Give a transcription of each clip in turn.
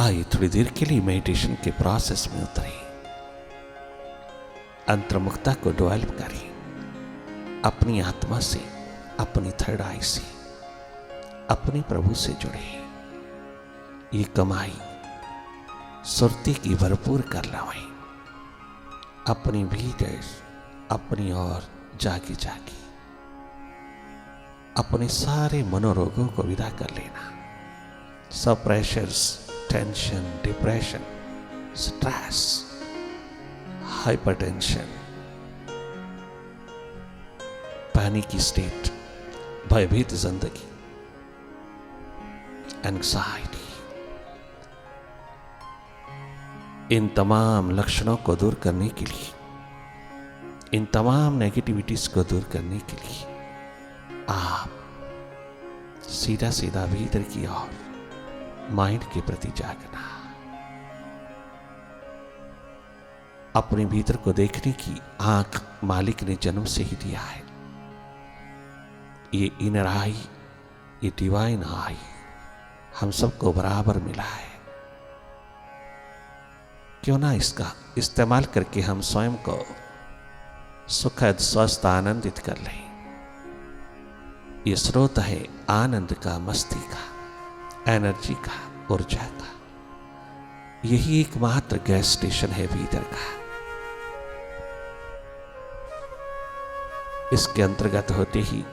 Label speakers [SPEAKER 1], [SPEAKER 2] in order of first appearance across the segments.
[SPEAKER 1] आइए थोड़ी देर के लिए मेडिटेशन के प्रोसेस में उतरे, अंतर्मुखता को डेवलप करें, अपनी आत्मा से, अपनी थर्ड आई से, अपने प्रभु से जुड़े। ये कमाई सुरती की भरपूर कर लाएं, अपनी भीतर अपनी ओर जागी जागी अपने सारे मनोरोगों को विदा कर लेना। सब pressures, tension, depression, stress, hypertension, panic की स्टेट, भयभीत जिंदगी, एंग्जाइटी, इन तमाम लक्षणों को दूर करने के लिए, इन तमाम नेगेटिविटीज को दूर करने के लिए आप सीधा सीधा भीतर की ओर माइंड के प्रति जागना, अपने भीतर को देखने की आंख मालिक ने जन्म से ही दिया है। ये इनर आई, ये डिवाइन आई हम सबको बराबर मिला है। क्यों ना इसका इस्तेमाल करके हम स्वयं को सुखद, स्वस्थ, आनंदित कर लें। ये स्रोत है आनंद का, मस्ती का, एनर्जी का, ऊर्जा का। यही एकमात्र गैस स्टेशन है भीतर का। इसके अंतर्गत होते ही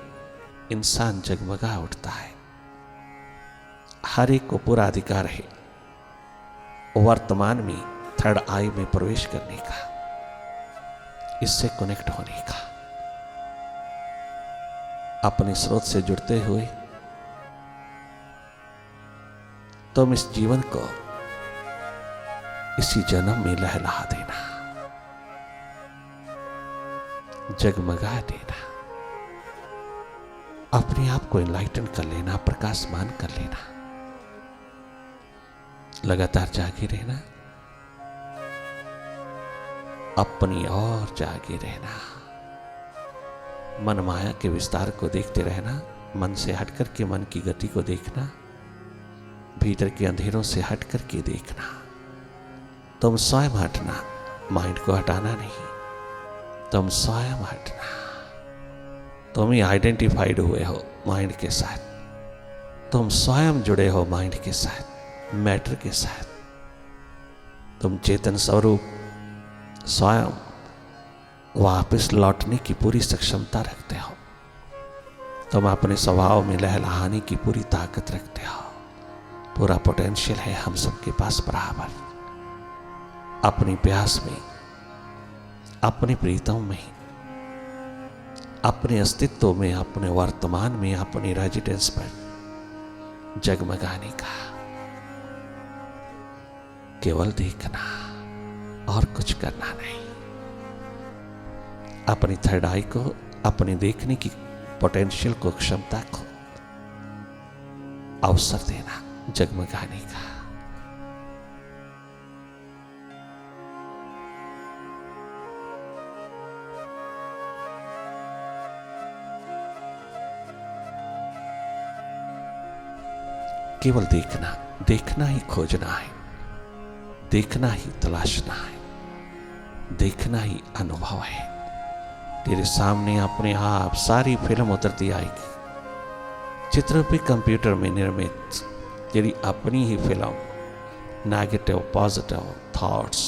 [SPEAKER 1] इंसान जगमगा उठता है। हर एक को पूरा अधिकार है वर्तमान में थर्ड आई में प्रवेश करने का, इससे कनेक्ट होने का, अपने स्रोत से जुड़ते हुए तुम इस जीवन को इसी जन्म में लहला देना, जगमगा देना, अपने आप को एनलाइटन कर लेना, प्रकाशमान कर लेना, लगातार जागे रहना, अपनी ओर जागे रहना, मन माया के विस्तार को देखते रहना, मन से हटकर के मन की गति को देखना, भीतर के अंधेरों से हटकर के देखना। तुम स्वयं हटना, माइंड को हटाना नहीं, तुम स्वयं हटना। तुम ही आइडेंटिफाइड हुए हो माइंड के साथ, तुम स्वयं जुड़े हो माइंड के साथ, मैटर के साथ। तुम चेतन स्वरूप स्वयं वापस लौटने की पूरी सक्षमता रखते हो। तुम अपने स्वभाव में लहलहाने की पूरी ताकत रखते हो। पूरा पोटेंशियल है हम सबके पास बराबर। अपनी प्यास में, अपने प्रीतम में, अपने अस्तित्व में, अपने वर्तमान में, अपने रेजिडेंस पर जगमगाने का, केवल देखना और कुछ करना नहीं। अपनी थर्ड आई को, अपने देखने की पोटेंशियल को, क्षमता को अवसर देना जगमगाने का। केवल देखना, देखना ही खोजना है, देखना ही तलाशना है, देखना ही अनुभव है। तेरे सामने अपने आप सारी फिल्म उतरती आएगी, चित्ररूपी कंप्यूटर में निर्मित तेरी अपनी ही फिल्म, नेगेटिव पॉजिटिव थॉट्स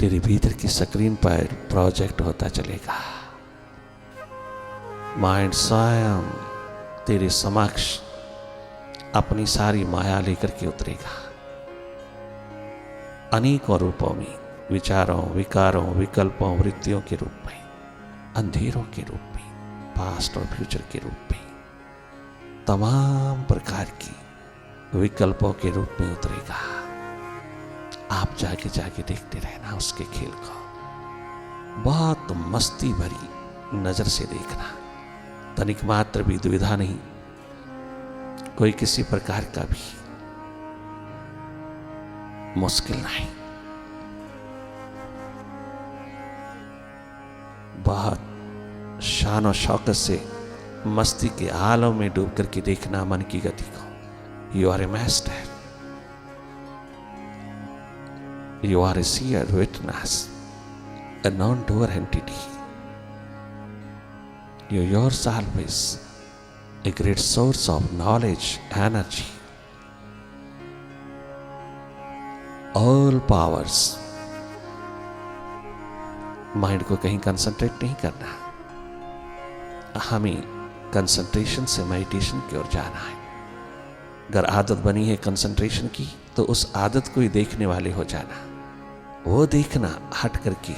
[SPEAKER 1] तेरे भीतर की स्क्रीन पर प्रोजेक्ट होता चलेगा। माइंड स्वयं तेरे समक्ष अपनी सारी माया लेकर के उतरेगा, अनेकों रूपों में, विचारों, विकारों, विकल्पों, वृत्तियों के रूप में, अंधेरों के रूप में, पास्ट और फ्यूचर के रूप में, तमाम प्रकार की विकल्पों के रूप में उतरेगा। आप जाके जाके देखते रहना उसके खेल को, बहुत मस्ती भरी नजर से देखना, तनिक मात्र भी दुविधा नहीं, कोई किसी प्रकार का भी मुश्किल नहीं। बहुत शान और शौकत से मस्ती के आलम में डूब करके देखना मन की गति को, You are a master. You are a seer witness, a non-doer entity. You yourself is a great source of knowledge, energy, all powers. Mind को कहीं कंसंट्रेट नहीं करना, हमें कंसंट्रेशन से मेडिटेशन की ओर जाना है। अगर आदत बनी है कंसंट्रेशन की, तो उस आदत को ही देखने वाले हो जाना। वो देखना हट करके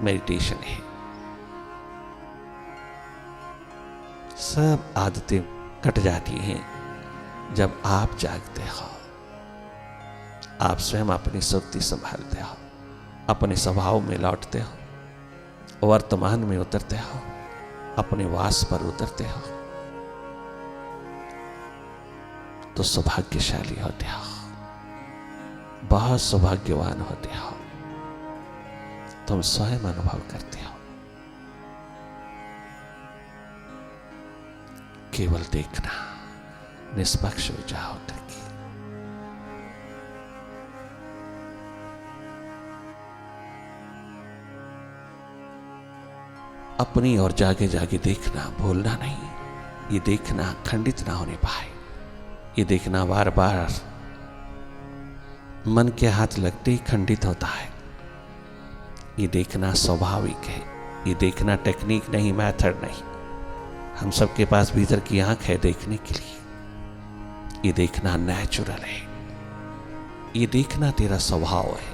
[SPEAKER 1] मेडिटेशन है। सब आदतें कट जाती हैं जब आप जागते हो, आप स्वयं अपनी शक्ति संभालते हो, अपने स्वभाव में लौटते हो, वर्तमान में उतरते हो, अपने वास पर उतरते हो, तो सौभाग्यशाली होते हो, बहुत सौभाग्यवान होते हो। तुम स्वयं अनुभव करते हो। केवल देखना, निष्पक्ष हो जाओ करके। अपनी और जागे जागे देखना, भूलना नहीं। ये देखना खंडित ना होने पाए, ये देखना बार बार मन के हाथ लगते ही खंडित होता है। ये देखना स्वाभाविक है, ये देखना टेक्निक नहीं, मेथड नहीं। हम सबके पास भीतर की आंख है देखने के लिए। ये देखना नेचुरल है, ये देखना तेरा स्वभाव है,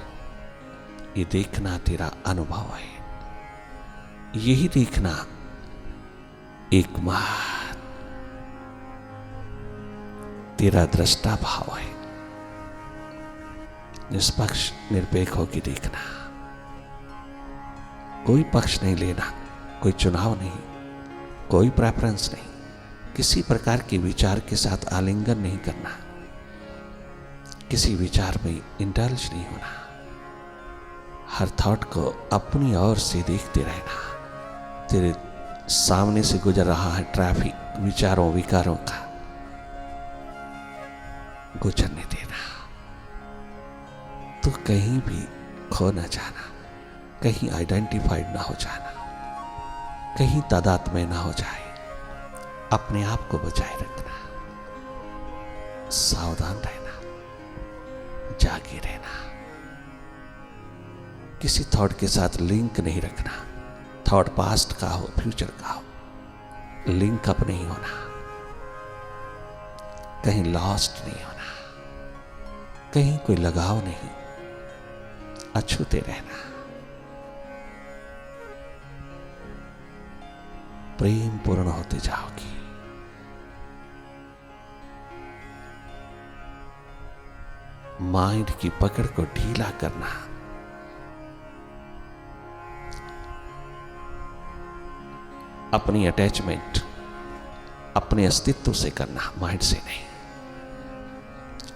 [SPEAKER 1] ये देखना तेरा अनुभव है। यही देखना एकमात्र तेरा दृष्टा भाव है। निष्पक्ष निरपेक्ष होकर देखना, कोई पक्ष नहीं लेना, कोई चुनाव नहीं, कोई प्रेफरेंस नहीं, किसी प्रकार के विचार के साथ आलिंगन नहीं करना, किसी विचार में इंडल्ज नहीं होना। हर थॉट को अपनी ओर से देखते रहना। तेरे सामने से गुजर रहा है ट्रैफिक विचारों विकारों का, गुजरने देना। तो कहीं भी खो न जाना, कहीं आइडेंटिफाइड ना हो जाना, कहीं तादात्म्य ना हो जाए। अपने आप को बचाए रखना, सावधान रहना, जागे रहना। किसी थॉट के साथ लिंक नहीं रखना। थॉट पास्ट का हो, फ्यूचर का हो, लिंक अप नहीं होना, कहीं लॉस्ट नहीं होना, कहीं कोई लगाव नहीं, अछूते रहना। प्रेम पूर्ण होते जाओगी। माइंड की पकड़ को ढीला करना, अपनी अटैचमेंट अपने अस्तित्व से करना, माइंड से नहीं।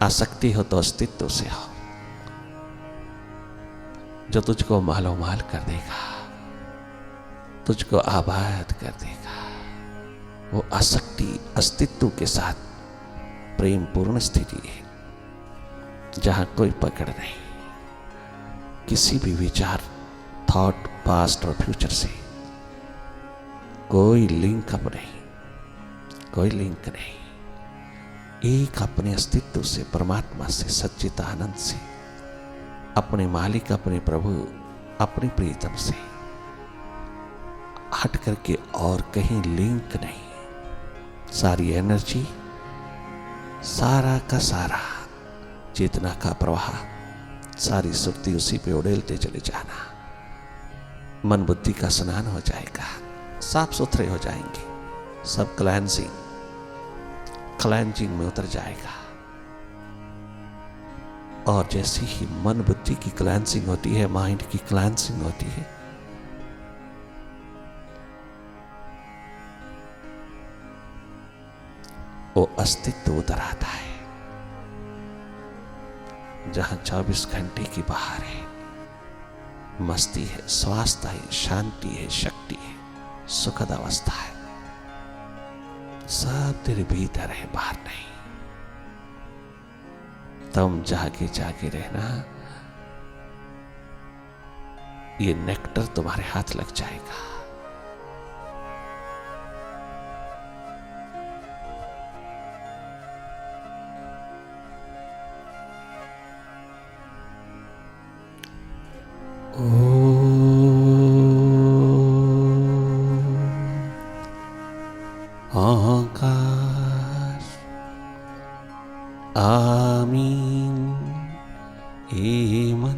[SPEAKER 1] आसक्ति हो तो अस्तित्व से हो, जो तुझको मालो माल कर देगा, तुझको आबाद कर देगा। वो आसक्ति अस्तित्व के साथ प्रेम पूर्ण स्थिति है, जहां कोई पकड़ नहीं, किसी भी विचार, थॉट, पास्ट और फ्यूचर से कोई लिंक अप नहीं, कोई लिंक नहीं। एक अपने अस्तित्व से, परमात्मा से, सच्चित आनंद से, अपने मालिक, अपने प्रभु, अपने प्रीतम से हट करके और कहीं लिंक नहीं। सारी एनर्जी, सारा का सारा चेतना का प्रवाह, सारी शक्ति उसी पे उड़ेलते चले जाना। मन बुद्धि का स्नान हो जाएगा, साफ सुथरे हो जाएंगे, सब क्लेंजिंग में उतर जाएगा। और जैसे ही मन बुद्धि की क्लेंजिंग होती है, माइंड की क्लेंजिंग होती है, वो अस्तित्व उतर आता है, जहां 24 घंटे की बाहर है, मस्ती है, स्वास्थ्य है, शांति है, शक्ति है, सुखद अवस्था है। सब तेरे भीतर है, बाहर नहीं। तुम जागे जागे रहना, ये नेक्टर तुम्हारे हाथ लग जाएगा। ओंकार आमीन। मन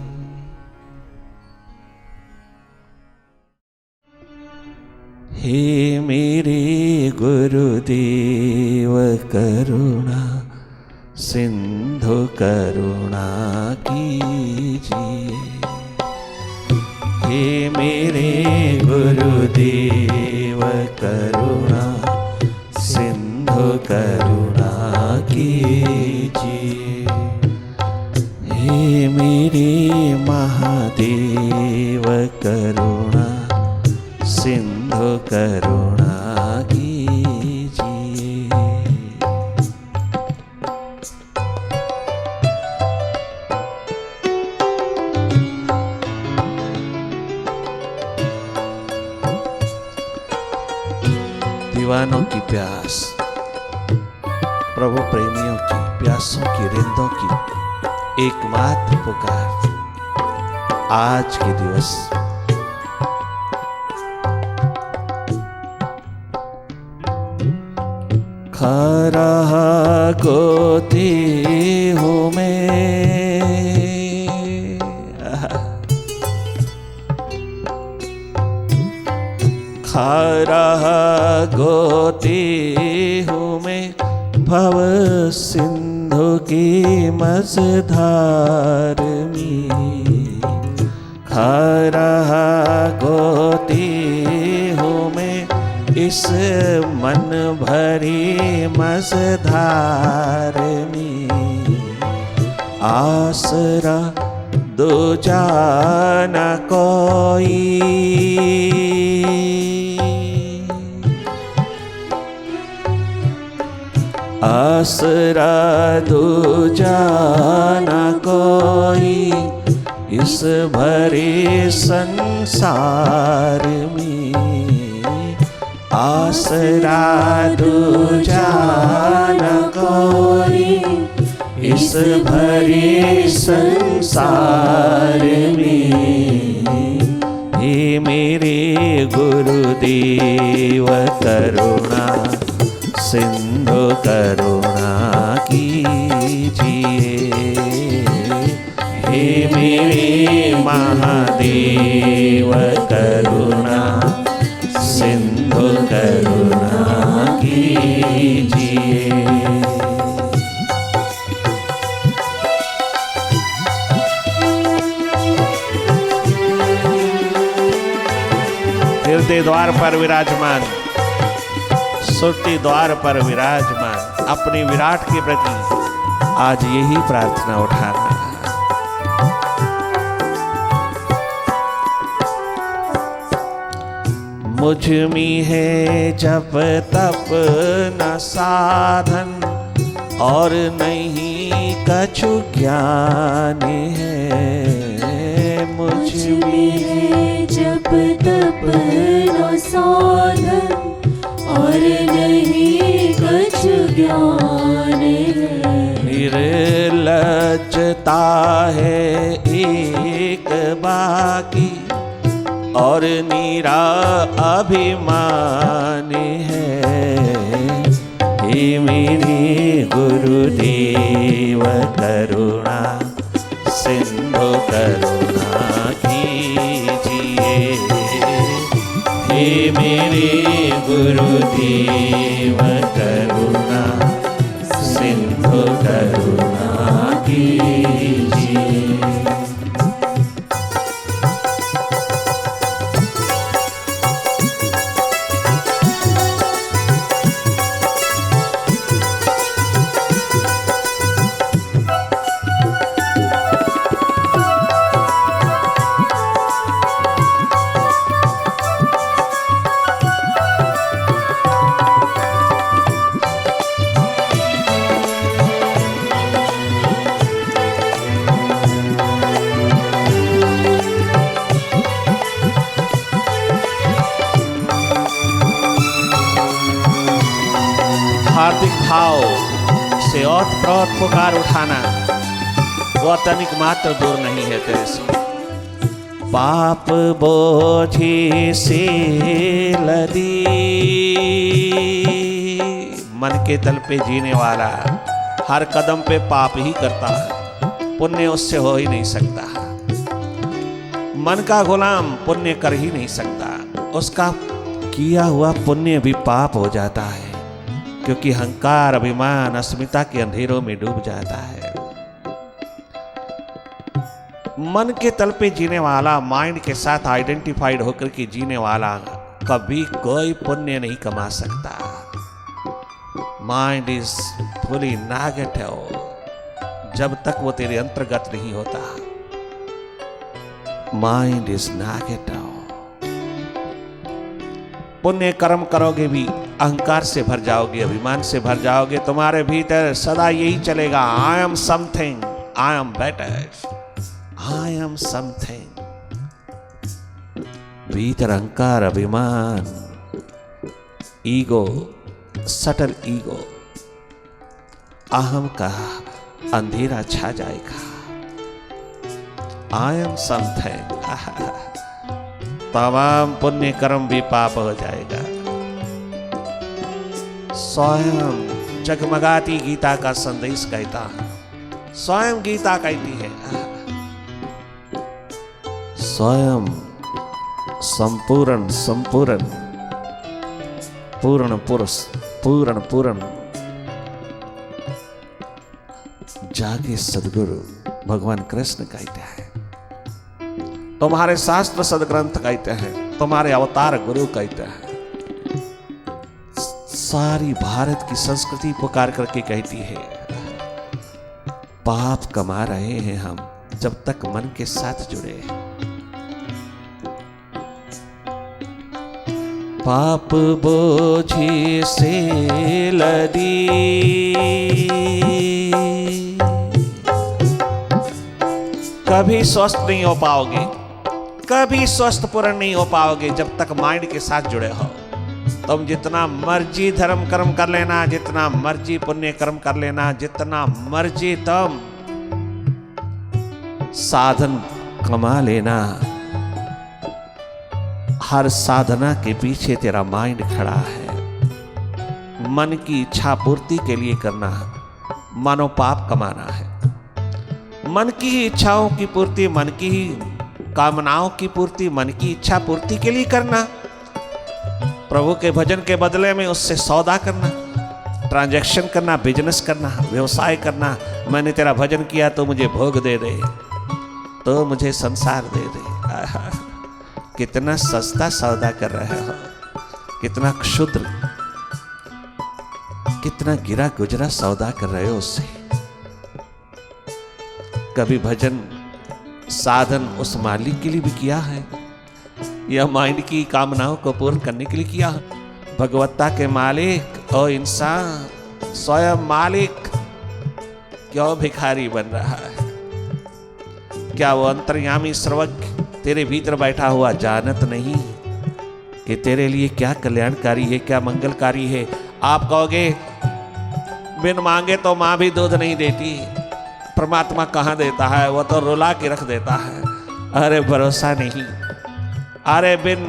[SPEAKER 1] हे मेरे गुरुदेव करुणा सिंधु करुणा कीजिए। हे मेरे गुरुदेव करुणा सिंधु करुणा कीजिए। हे मेरे महादेव करुणा सिंधु करुणा कीजिए। दीवानों की प्यास, प्रभु प्रेमियों की प्यासों की रिंदों की एकमात्र पुकार आज के दिवस खरा गोती हूँ मैं, खरा गोती हूँ मैं भव सिंधु की मझधार में। खरा गोती हूँ मैं इस मन भरी मझधार में। आसरा दूजा न कोई, आसरा दूजा न कोई इस भरे संसार में। आसरा दूजा न कोई इस भरे संसार में। हे मेरे गुरुदेव करुणा सिंधु करुणा कीजिए। हे मेरे महादेव करुणा सिंधु करुणा कीजिए। हृदय द्वार पर विराजमान, सुरती द्वार पर विराजमान अपने विराट के प्रति आज यही प्रार्थना उठाना। मुझ में है जप तप न साधन और नहीं कछु ज्ञान है। मुझ में है
[SPEAKER 2] जप तप न साधन और नहीं कछु ज्ञान है।
[SPEAKER 1] निर्लज्जता है एक बाकी और नीरा अभिमान है। हे मेरे गुरुदेव करुणा सिंधु करुणा कीजिए। हे मेरे गुरुदेव करुणा सिंधु करुणा कीजिए। भाव से ओत-प्रोत पुकार उठाना, वो तनिक मात्र दूर नहीं है तेरे से। पाप बोझी से लदी, मन के तल पे जीने वाला हर कदम पे पाप ही करता है, पुण्य उससे हो ही नहीं सकता। मन का गुलाम पुण्य कर ही नहीं सकता, उसका किया हुआ पुण्य भी पाप हो जाता है, क्योंकि अहंकार, अभिमान, अस्मिता के अंधेरों में डूब जाता है। मन के तल पे जीने वाला, माइंड के साथ आइडेंटिफाइड होकर के जीने वाला कभी कोई पुण्य नहीं कमा सकता। माइंड इज फुली नेगेटिव जब तक वो तेरे अंतर्गत नहीं होता। Mind is negative. पुण्य कर्म करोगे भी अहंकार से भर जाओगे, अभिमान से भर जाओगे। तुम्हारे भीतर सदा यही चलेगा, I am something, I am better, I am something. भीतर अहंकार, अभिमान, ईगो, सटल ईगो, अहम का अंधेरा छा जाएगा। आई एम समथिंग, तमाम पुण्य कर्म भी पाप हो जाएगा। स्वयं जगमगाती गीता का संदेश कहता है, स्वयं गीता कहती है, स्वयं संपूर्ण संपूर्ण पूर्ण पुरुष पूर्ण पूर्ण जागे सदगुरु भगवान कृष्ण कहते हैं। तुम्हारे शास्त्र सदग्रंथ कहते हैं, तुम्हारे अवतार गुरु कहते हैं। सारी भारत की संस्कृति पुकार करके कहती है, पाप कमा रहे हैं हम जब तक मन के साथ जुड़े। पाप बोझी से लदी, कभी स्वस्थ नहीं हो पाओगे, कभी स्वस्थ पूर्ण नहीं हो पाओगे जब तक माइंड के साथ जुड़े हो। तुम जितना मर्जी धर्म कर्म कर लेना, जितना मर्जी पुण्य कर्म कर लेना, जितना मर्जी तुम साधन कमा लेना, हर साधना के पीछे तेरा माइंड खड़ा है। मन की इच्छा पूर्ति के लिए करना है, मानो पाप कमाना है। मन की ही इच्छाओं की पूर्ति, मन की ही कामनाओं की पूर्ति, मन की इच्छा पूर्ति के लिए करना, प्रभु के भजन के बदले में उससे सौदा करना, ट्रांजैक्शन करना, बिजनेस करना, व्यवसाय करना। मैंने तेरा भजन किया तो मुझे भोग दे दे, तो मुझे संसार दे दे। कितना सस्ता सौदा कर रहे हो, कितना क्षुद्र, कितना गिरा गुजरा सौदा कर रहे हो उससे। कभी भजन साधन उस मालिक के लिए भी किया है या माइंड की कामनाओं को पूर्ण करने के लिए किया? भगवत्ता के मालिक और इंसान स्वयं मालिक क्यों भिखारी बन रहा है? क्या वो अंतर्यामी सर्वज्ञ तेरे भीतर बैठा हुआ जानत नहीं कि तेरे लिए क्या कल्याणकारी है, क्या मंगलकारी है? आप कहोगे बिन मांगे तो मां भी दूध नहीं देती, परमात्मा कहाँ देता है, वो तो रुला के रख देता है। अरे भरोसा नहीं, अरे बिन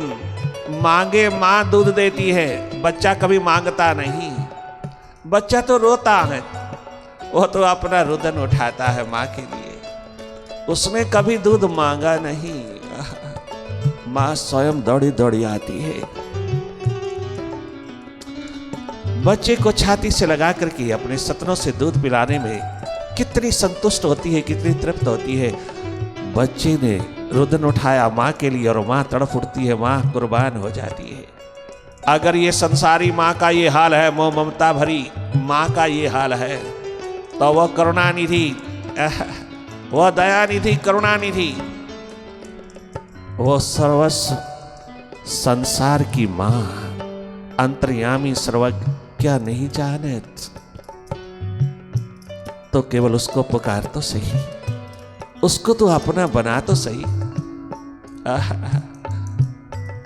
[SPEAKER 1] मांगे मां दूध देती है, बच्चा कभी मांगता नहीं। बच्चा तो रोता है, वो तो अपना रुदन उठाता है मां के लिए, उसने कभी दूध मांगा नहीं। मां स्वयं दौड़ी दौड़ी आती है, बच्चे को छाती से लगा करके अपने सतनों से दूध पिलाने में कितनी संतुष्ट होती है, कितनी तृप्त होती है। बच्चे ने रुदन उठाया माँ के लिए और माँ तड़प उठती है, माँ कुर्बान हो जाती है। अगर ये संसारी माँ का ये हाल है, मोह ममता भरी माँ का ये हाल है, तो वह करुणानिधि, वह दयानिधि, करुणानिधि, वो सर्वस्व संसार की माँ, अंतर्यामी सर्वज्ञ क्या नहीं जानत? तो केवल उसको पुकार तो सही, उसको तो अपना बना तो सही।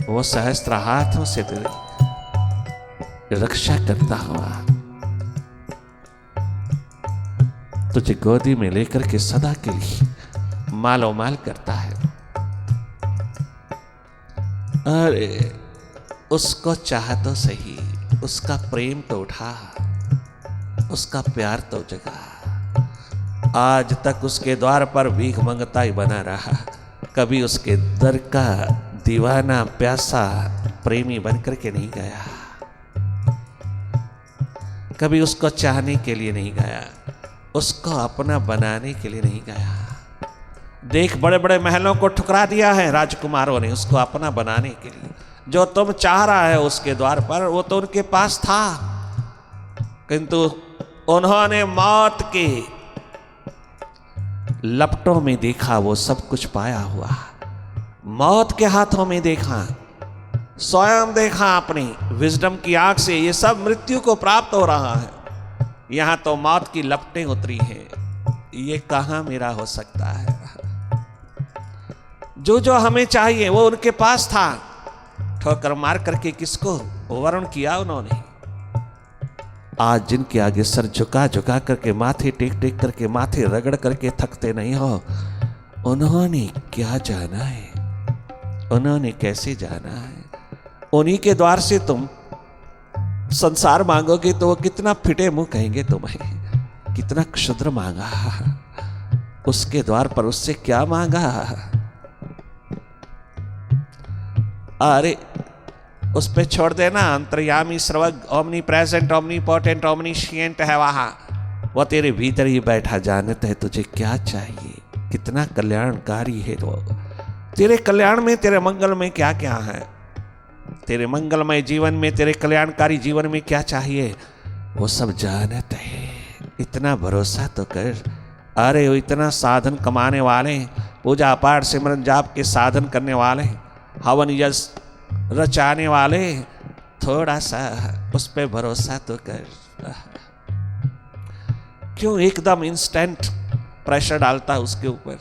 [SPEAKER 1] वो सहस्त्र हाथों से तेरी रक्षा करता हुआ तुझे गोदी में लेकर के सदा के लिए मालो माल करता है। अरे उसको चाह तो सही, उसका प्रेम तो उठा, उसका प्यार तो जगा। आज तक उसके द्वार पर भीख मंगता ही बना रहा, कभी उसके दर का दीवाना प्यासा प्रेमी बनकर के नहीं गया, कभी उसको चाहने के लिए नहीं गया, उसको अपना बनाने के लिए नहीं गया। देख, बड़े बड़े महलों को ठुकरा दिया है राजकुमारों ने उसको अपना बनाने के लिए। जो तुम चाह रहा है उसके द्वार पर, वो तो उनके पास था, किंतु उन्होंने मौत के लपटों में देखा वो सब कुछ पाया हुआ, मौत के हाथों में देखा, स्वयं देखा अपनी विजडम की आंख से ये सब मृत्यु को प्राप्त हो रहा है। यहां तो मौत की लपटें उतरी हैं, ये कहां मेरा हो सकता है। जो जो हमें चाहिए वो उनके पास था, ठोकर मार करके किसको वर्ण किया उन्होंने। आज जिनके आगे सर झुका झुका करके, माथे टेक टेक करके, माथे रगड़ करके थकते नहीं हो, उन्होंने क्या जाना है, उन्होंने कैसे जाना है। उन्हीं के द्वार से तुम संसार मांगोगे तो वो कितना फिटे मुंह कहेंगे तुम्हें, कितना क्षुद्र मांगा, उसके द्वार पर उससे क्या मांगा। अरे उस पे छोड़ देना, अंतर्यामी सर्वज्ञ ओमनी प्रेजेंट ओमनी पोटेंट ओमनीशिएंट है वहां, वो तेरे भीतर ही बैठा जानता है तुझे क्या चाहिए, कितना कल्याणकारी है वो। तेरे कल्याण में, तेरे मंगल में क्या क्या है, तेरे मंगलमय जीवन में, तेरे कल्याणकारी जीवन में क्या चाहिए, वो सब जानता है। इतना भरोसा तो कर। अरे वो इतना साधन कमाने वाले, पूजा पाठ सिमरन जाप के साधन करने वाले, हवन यश रचाने वाले, थोड़ा सा उस पे भरोसा तो कर। क्यों एकदम इंस्टेंट प्रेशर डालता उसके ऊपर,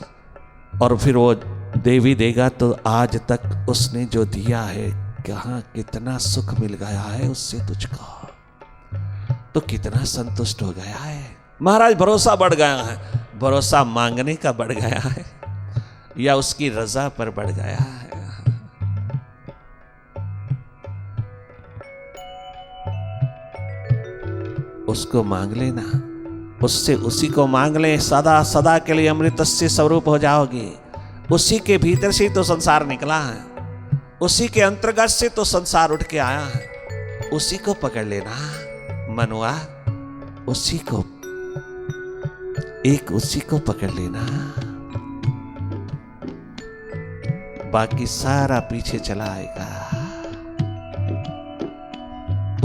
[SPEAKER 1] और फिर वो देवी देगा तो आज तक उसने जो दिया है, कहाँ कितना सुख मिल गया है उससे तुझको, तो कितना संतुष्ट हो गया है। महाराज भरोसा बढ़ गया है, भरोसा मांगने का बढ़ गया है या उसकी रजा पर बढ़ गया है। उसको मांग लेना, उससे उसी को मांग ले, सदा सदा के लिए अमृतस्य स्वरूप हो जाओगे। उसी के भीतर से तो संसार निकला है, उसी के अंतर्गत से तो संसार उठ के आया है। उसी को पकड़ लेना मनुआ, उसी को, एक उसी को पकड़ लेना, बाकी सारा पीछे चला आएगा।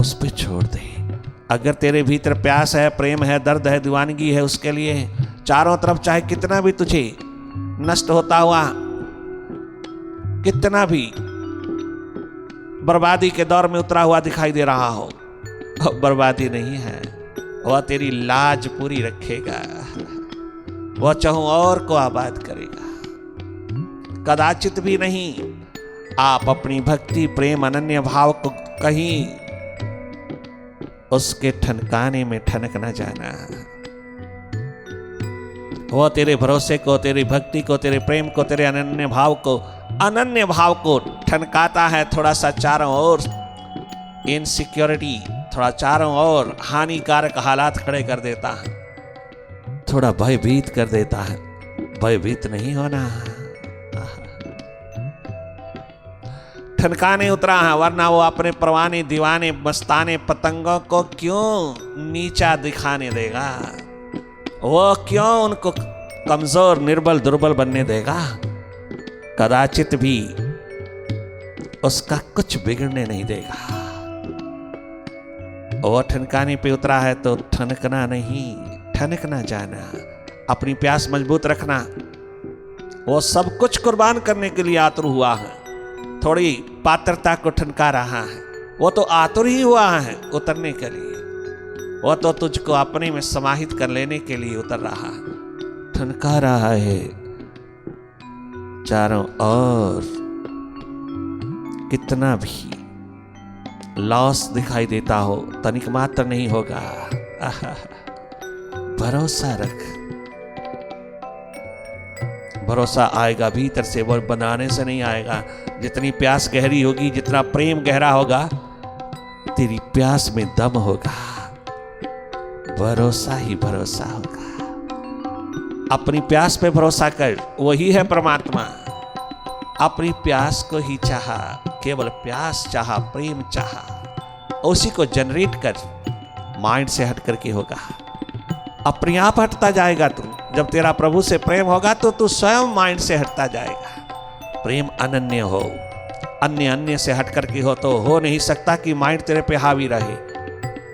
[SPEAKER 1] उस पे छोड़ दे। अगर तेरे भीतर प्यास है, प्रेम है, दर्द है, दीवानगी है उसके लिए, चारों तरफ चाहे कितना भी तुझे नष्ट होता हुआ, कितना भी बर्बादी के दौर में उतरा हुआ दिखाई दे रहा हो, बर्बादी नहीं है, वह तेरी लाज पूरी रखेगा, वह चाहूं और को आबाद करेगा। कदाचित भी नहीं आप अपनी भक्ति प्रेम अनन्य भाव को कहीं उसके ठनकाने में ठनक न जाना। वो तेरे भरोसे को, तेरी भक्ति को, तेरे प्रेम को, तेरे अनन्य भाव को ठनकाता है। थोड़ा सा चारों ओर इनसिक्योरिटी, थोड़ा चारों ओर हानिकारक हालात खड़े कर देता है, थोड़ा भयभीत कर देता है। भयभीत नहीं होना, ठनकाने उतरा है, वरना वो अपने परवाने दीवाने मस्ताने पतंगों को क्यों नीचा दिखाने देगा, वो क्यों उनको कमजोर निर्बल दुर्बल बनने देगा। कदाचित भी उसका कुछ बिगड़ने नहीं देगा। वो ठनकाने पे उतरा है तो ठनकना नहीं, ठनकना जाना, अपनी प्यास मजबूत रखना। वो सब कुछ कुर्बान करने के लिए आतुर हुआ है, थोड़ी पात्रता को ठनका रहा है। वो तो आतुर ही हुआ है उतरने के लिए, वो तो तुझको अपने में समाहित कर लेने के लिए उतर रहा है, ठनका रहा है चारों ओर। कितना भी लॉस दिखाई देता हो, तनिक मात्र नहीं होगा। भरोसा रख, भरोसा आएगा भीतर से, वो बनाने से नहीं आएगा। जितनी प्यास गहरी होगी, जितना प्रेम गहरा होगा, तेरी प्यास में दम होगा, भरोसा ही भरोसा होगा। अपनी प्यास पे भरोसा कर, वही है परमात्मा। अपनी प्यास को ही चाहा, केवल प्यास चाहा, प्रेम चाहा, उसी को जनरेट कर, माइंड से हट करके होगा। अपने आप हटता जाएगा तू। जब तेरा प्रभु से प्रेम होगा तो तू स्वयं माइंड से हटता जाएगा। प्रेम अनन्य हो, अन्य अन्य से हट करके हो नहीं सकता कि माइंड तेरे पे हावी रहे।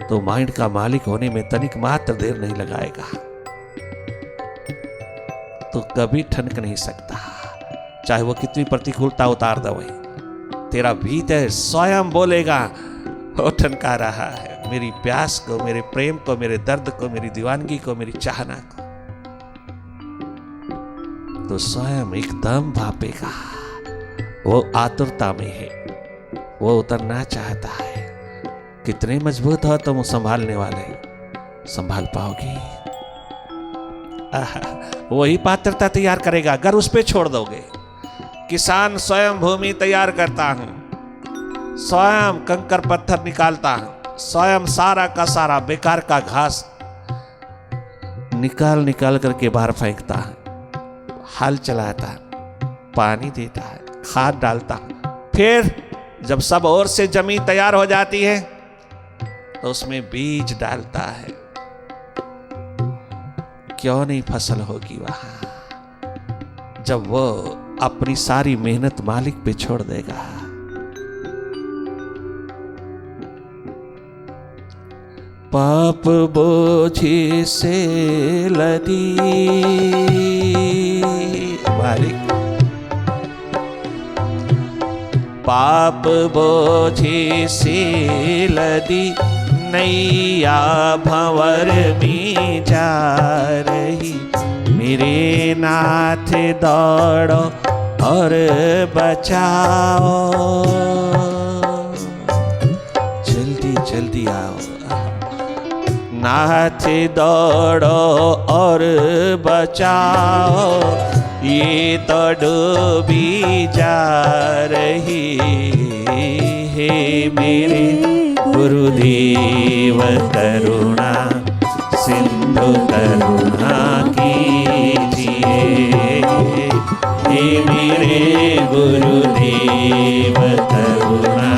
[SPEAKER 1] तो माइंड का मालिक होने में तनिक मात्र देर नहीं लगाएगा, तो कभी ठनक नहीं सकता, चाहे वो कितनी प्रतिकूलता उतार दे। तेरा भीतर स्वयं बोलेगा, वो ठनका रहा है मेरी प्यास को, मेरे प्रेम को, मेरे दर्द को, मेरी दीवानगी को, मेरी चाहना को। तो स्वयं एकदम भापेगा। वो आतुरता में है, वो उतरना चाहता है। कितने मजबूत हो तुम संभालने वाले, संभाल पाओगे? वही पात्रता तैयार करेगा अगर उस पे छोड़ दोगे। किसान स्वयं भूमि तैयार करता हूं, स्वयं कंकर पत्थर निकालता हूं, स्वयं सारा का सारा बेकार का घास निकाल निकाल करके बाहर फेंकता है, हल चलाता है, पानी देता है, खाद डालता है। फिर जब सब ओर से जमीन तैयार हो जाती है तो उसमें बीज डालता है। क्यों नहीं फसल होगी वहां, जब वो अपनी सारी मेहनत मालिक पे छोड़ देगा। पाप बोझे से लदी मालिक, पाप बोझे से लदी नैया भंवर में जा रही। मेरे नाथ दौड़ो और बचाओ, जल्दी जल्दी आओ नाथ दौड़ो और बचाओ, ये तो डूबी जा रही है। मेरे गुरुदेव करुणा सिंधु करुणा कीजिए, हे मेरे गुरुदेव करुणा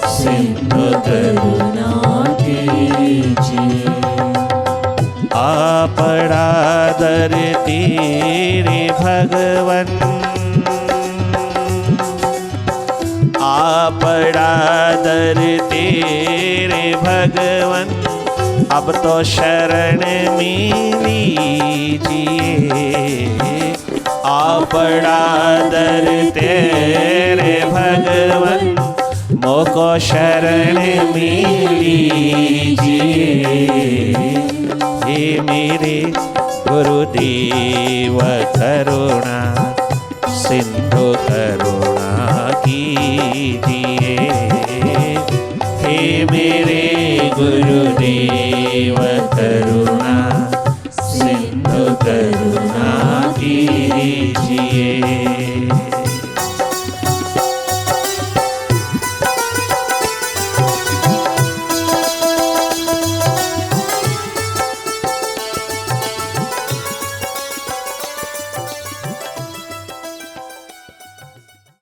[SPEAKER 1] सिंधु करुणा कीजिए। आपड़ा दर तेरे भगवन, आपड़ा दर तेरे भगवन, अब तो शरण में लीजिए। आपड़ा दर तेरे भगवन, मोको शरण में लीजिए। हे मेरे गुरुदेव करुणा सिंधु करुणा कीजिए।